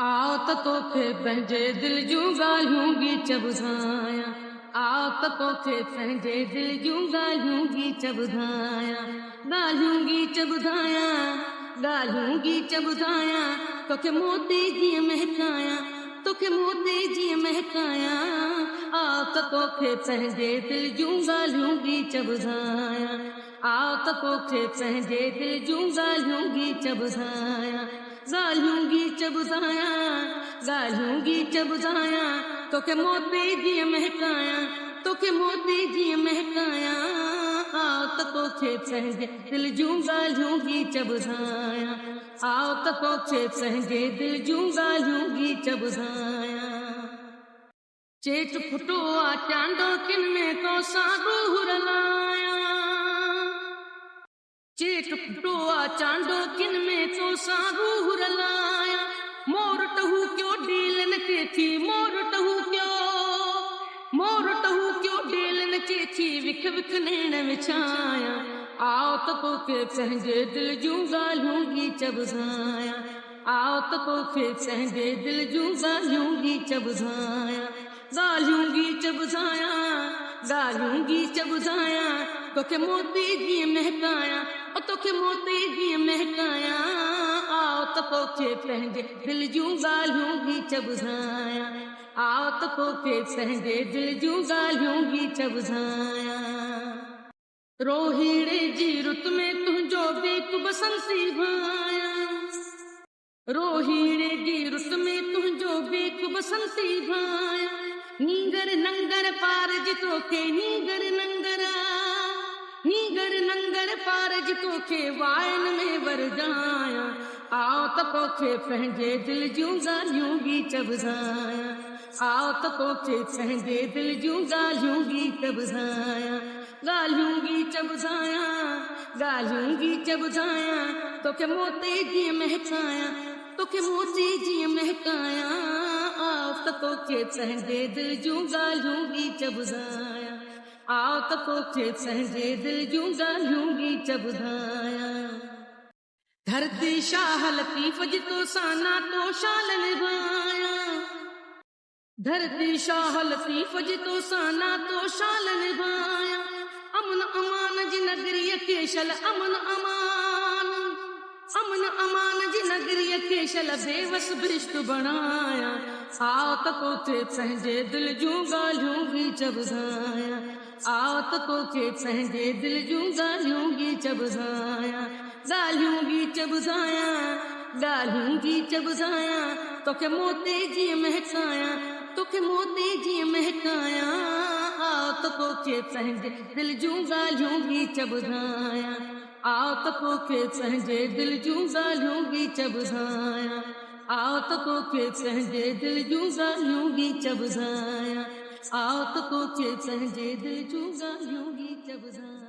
आओ त तोखे पंहिंजे दिल जूं ॻाल्हियूं गीच ॿुधायां। आओ त तोखे पंहिंजे दिल जूं ॻाल्हियूं गीच ॿुधायां। ॻाल्हियूं गीच ॿुधायां, ॻाल्हियूं गीच ॿुधायां। तोखे मोती जीअं महकायां, तोखे मोती जीअं महकायां। आओ त तोखे पंहिंजे दिल जूं ॻाल्हियूं गीच ॿुधायां। आओ त तोखे पंहिंजे दिल जूं ॻाल्हियूं गीच ॿुधायां। ॻाल्हियूं गीच ॿुधायां, ॻाल्हियूं गीच ॿुधायां। तोखे मोती जीअं महकायां, तोखे मोती जीअं महकायां। आओ त तोखे पंहिंजे दिल जूं ॻाल्हियूं गीच ॿुधायां। आओ त तोखे पंहिंजे दिल जूं ॻाल्हियूं गीच ॿुधायां। चेट फुटो आ चांडो किन में तोसां रूह रलायां। चेट फुटो आ चांडो किन में तोसां रूह रलायां। मोर टहू क्यों डीलन के थी, मोर टहू क्यों, मोर टहू क्यों डीलन के थी। विख विख नैण विछायां। आओ त तोखे पंहिंजे दिल जूं ॻाल्हियूं गीच ॿुधायां। आओ त तोखे पंहिंजे दिल जूं ॻाल्हियूं गीच ॿुधायां। ॻाल्हियूं गीच ॿुधायां, ॻाल्हियूं गीच ॿुधायां। तोखे मोती जीअं महकायां, तोखे मोती जीअं महकायां। आओ त तोखे पंहिंजे दिल जूं ॻाल्हियूं गीच ॿुधायां। आओ त तोखे पंहिंजे दिल जूं ॻाल्हियूं गीच ॿुधायां। रोहीड़े जी रुत में तुंहिंजो बीक बसंती भायां। रोहीड़े जी रुत में तुंहिंजो बीक बसंती भायां। नींगर नंगर पार जी तोखे नींगर नंगरा, नींगर नंगर पार जी तोखे वायन में वरजायां। आओ त तोखे पंहिंजे दिल जूं ॻाल्हियूं गीच ॿुधायां। आओ त तोखे पंहिंजे दिल जूं ॻाल्हियूं गीच ॿुधायां। ॻाल्हियूं गीच ॿुधायां, ॻाल्हियूं गीच ॿुधायां। तोखे मोती जीअं महकायां, तोखे मोती जीअं महकायां। आओ त तोखे पंहिंजे दिल जूं ॻाल्हियूं गीच ॿुधायां। आओ त तोखे पंहिंजे दिल जूं ॻाल्हियूं गीच ॿुधायां। धरती शाह लतीफ़ जी तोसां नातो शाल निभायां। धरती शाह लतीफ़ जी तोसां नातो शाल निभायां। अमन अमान जी नगरीअ खे शल अमन अमान, अमन अमान जी नगरीअ खे शल बेवस भ्रिष्ट बणायां। आओ त तोखे पंहिंजे दिल जूं ॻाल्हियूं गीच ॿुधायां। आओ त तोखे पंहिंजे दिल जूं ॻाल्हियूं गीच ॿुधायां। ॻाल्हियूं गीच ॿुधायां, ॻाल्हियूं गीच ॿुधायां। तोखे मोती जीअं महकायां, तोखे मोती जीअं महकायां। आओ त तोखे पंहिंजे दिल जूं ॻाल्हियूं गीच ॿुधायां। आओ त तोखे पंहिंजे दिल जूं ॻाल्हियूं गीच ॿुधायां। आओ त तोखे पंहिंजे दिल जूं ॻाल्हियूं गीच ॿुधायां। आओ त तोखे पंहिंजे दिल जूं ॻाल्हियूं गीच ॿुधायां।